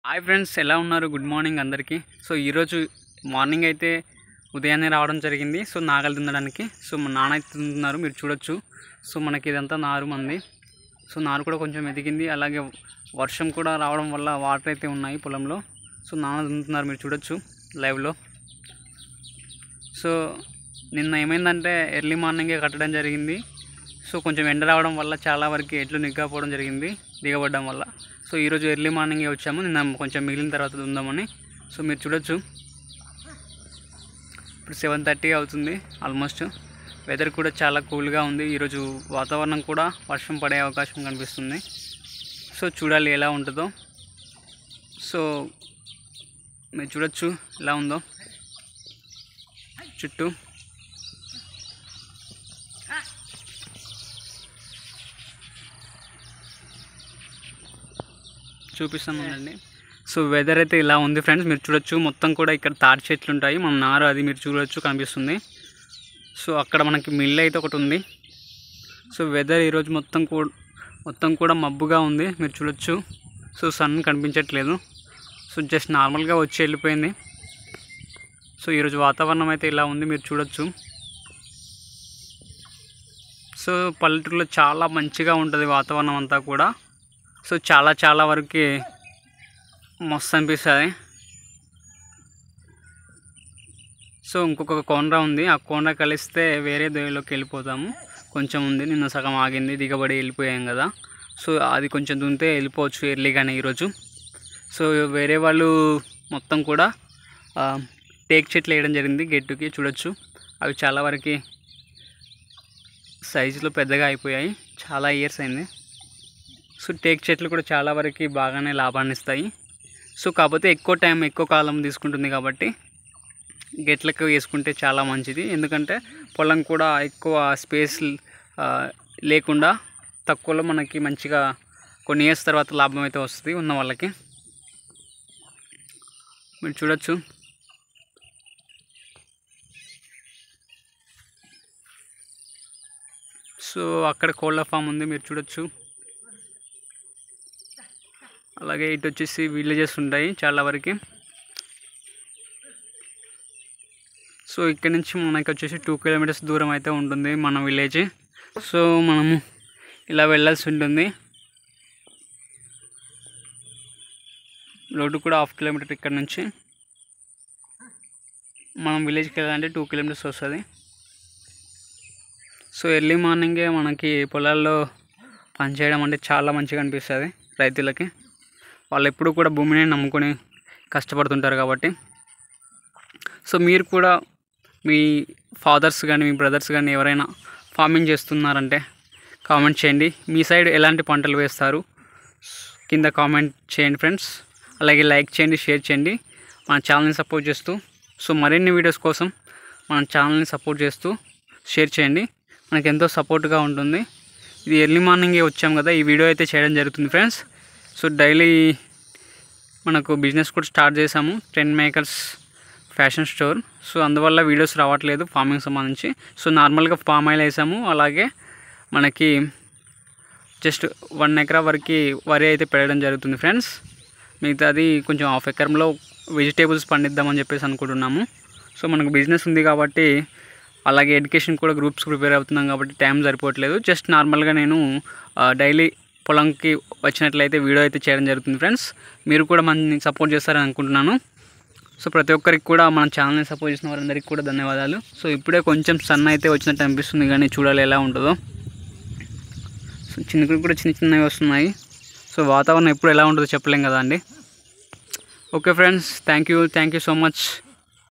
Hi friends, ఎలా ఉన్నారు? Good morning అందరికీ. సో ఈరోజు మార్నింగ్ అయితే ఉదయాన్నే రావడం జరిగింది. సో నాగలు దున్నడానికి. సో మా నాన్న అయితే దున్నుతున్నారు, మీరు చూడొచ్చు. సో మనకి ఇదంతా నారు మంది. సో నారు కూడా కొంచెం ఎదిగింది. అలాగే వర్షం కూడా రావడం వల్ల వాటర్ అయితే ఉన్నాయి పొలంలో. సో నాన్న దున్నుతున్నారు, మీరు చూడొచ్చు లైవ్లో. సో నిన్న ఏమైందంటే ఎర్లీ మార్నింగే కట్టడం జరిగింది. సో కొంచెం ఎండ రావడం వల్ల చాలా వరకు ఎడ్లు నిగ్గపోవడం జరిగింది దిగబడడం వల్ల. సో ఈరోజు ఎర్లీ మార్నింగే వచ్చాము, నిన్న కొంచెం మిగిలిన తర్వాత ఉందామని. సో మీరు చూడొచ్చు, ఇప్పుడు 7:30 అవుతుంది ఆల్మోస్ట్. వెదర్ కూడా చాలా కూల్గా ఉంది. ఈరోజు వాతావరణం కూడా వర్షం పడే అవకాశం కనిపిస్తుంది. సో చూడాలి ఎలా ఉంటుందో. సో మీరు చూడొచ్చు ఎలా ఉందో చుట్టూ. చూపిస్తామండి. సో వెదర్ అయితే ఇలా ఉంది ఫ్రెండ్స్, మీరు చూడొచ్చు. మొత్తం కూడా ఇక్కడ తాటి చెట్లు ఉంటాయి, మన నారు అది మీరు చూడొచ్చు కనిపిస్తుంది. సో అక్కడ మనకి మిల్ అయితే ఒకటి ఉంది. సో వెదర్ ఈరోజు మొత్తం కూడా మబ్బుగా ఉంది, మీరు చూడొచ్చు. సో సన్ కనిపించట్లేదు. సో జస్ట్ నార్మల్గా వచ్చి వెళ్ళిపోయింది. సో ఈరోజు వాతావరణం అయితే ఇలా ఉంది, మీరు చూడొచ్చు. సో పల్లెటూరులో చాలా మంచిగా ఉంటుంది వాతావరణం అంతా కూడా. సో చాలా వరకు మస్తు అనిపిస్తుంది. సో ఇంకొక కోనరా ఉంది, ఆ కోనరా కలిస్తే వేరే దొయ్యలోకి వెళ్ళిపోతాము. కొంచెం ఉంది, నిన్న సగం ఆగింది, దిగబడి వెళ్ళిపోయాం కదా. సో అది కొంచెం దున్నితే వెళ్ళిపోవచ్చు ఎర్లీగానే ఈరోజు. సో వేరే వాళ్ళు మొత్తం కూడా టేక్ చెట్లు వేయడం జరిగింది గెట్టుకి, చూడొచ్చు. అవి చాలా వరకు సైజులో పెద్దగా అయిపోయాయి, చాలా ఇయర్స్ అయింది. సో టేక్ చెట్లు కూడా చాలా వరకు బాగానే లాభాన్ని ఇస్తాయి. సో కాకపోతే ఎక్కువ కాలం తీసుకుంటుంది కాబట్టి గెట్లకు వేసుకుంటే చాలా మంచిది. ఎందుకంటే పొలం కూడా ఎక్కువ స్పేస్ లేకుండా తక్కువలో మనకి మంచిగా కొన్ని ఇయర్స్ తర్వాత లాభం అయితే వస్తుంది ఉన్న వాళ్ళకి. మీరు చూడొచ్చు. సో అక్కడ కోళ్ళ ఫామ్ ఉంది, మీరు చూడొచ్చు. అలాగే ఇటు వచ్చేసి విలేజెస్ ఉంటాయి చాలా వరకు. సో ఇక్కడ నుంచి మనకి వచ్చేసి 2 కిలోమీటర్స్ దూరం అయితే ఉంటుంది మన విలేజ్. సో మనము ఇలా వెళ్ళాల్సి ఉంటుంది. రోడ్డు కూడా 1/2 కిలోమీటర్ ఇక్కడ నుంచి మనం విలేజ్కి వెళ్ళాలంటే 2 కిలోమీటర్స్ వస్తుంది. సో ఎర్లీ మార్నింగే మనకి పొలాల్లో పనిచేయడం అంటే చాలా మంచిగా అనిపిస్తుంది రైతులకి. వాళ్ళు ఎప్పుడు కూడా భూమిని నమ్ముకొని కష్టపడుతుంటారు కాబట్టి. సో మీరు కూడా మీ ఫాదర్స్ కానీ మీ బ్రదర్స్ కానీ ఎవరైనా ఫార్మింగ్ చేస్తున్నారంటే కామెంట్ చేయండి. మీ సైడ్ ఎలాంటి పంటలు వేస్తారు కింద కామెంట్ చేయండి ఫ్రెండ్స్. అలాగే లైక్ చేయండి, షేర్ చేయండి, మన ఛానల్ని సపోర్ట్ చేస్తూ. సో మరిన్ని వీడియోస్ కోసం మన ఛానల్ని సపోర్ట్ చేస్తూ షేర్ చేయండి, మనకు ఎంతో సపోర్ట్గా ఉంటుంది. ఇది ఎర్లీ మార్నింగే వచ్చాం కదా, ఈ వీడియో అయితే చేయడం జరుగుతుంది ఫ్రెండ్స్. సో డైలీ మనకు బిజినెస్ కూడా స్టార్ట్ చేసాము, 10 మేకర్స్ ఫ్యాషన్ స్టోర్. సో అందువల్ల వీడియోస్ రావట్లేదు ఫార్మింగ్ సంబంధించి. సో నార్మల్గా ఫామ్ ఆయిల్ వేసాము. అలాగే మనకి జస్ట్ 1 ఎకరా వరకు వరి అయితే పెట్టడం జరుగుతుంది ఫ్రెండ్స్. మిగతాది కొంచెం 1/2 ఎకరంలో వెజిటేబుల్స్ పండిద్దామని చెప్పేసి అనుకుంటున్నాము. సో మనకు బిజినెస్ ఉంది కాబట్టి, అలాగే ఎడ్యుకేషన్ కూడా గ్రూప్స్ ప్రిపేర్ అవుతున్నాం కాబట్టి టైం సరిపోవట్లేదు. జస్ట్ నార్మల్గా నేను డైలీ పొలంకి వచ్చినట్లయితే వీడియో అయితే చేయడం జరుగుతుంది ఫ్రెండ్స్. మీరు కూడా మనని సపోర్ట్ చేస్తారని అనుకుంటున్నాను. సో ప్రతి ఒక్కరికి కూడా మన ఛానల్ని సపోర్ట్ చేసిన వారందరికీ కూడా ధన్యవాదాలు. సో ఇప్పుడే కొంచెం సన్ అయితే వచ్చినట్టు అనిపిస్తుంది, కానీ చూడాలి ఎలా ఉంటుందో. సో చిన్నకులు కూడా చిన్నవి వస్తున్నాయి. సో వాతావరణం ఎప్పుడు ఎలా ఉంటుందో చెప్పలేం కదా అండి. Okay friends, thank you so much.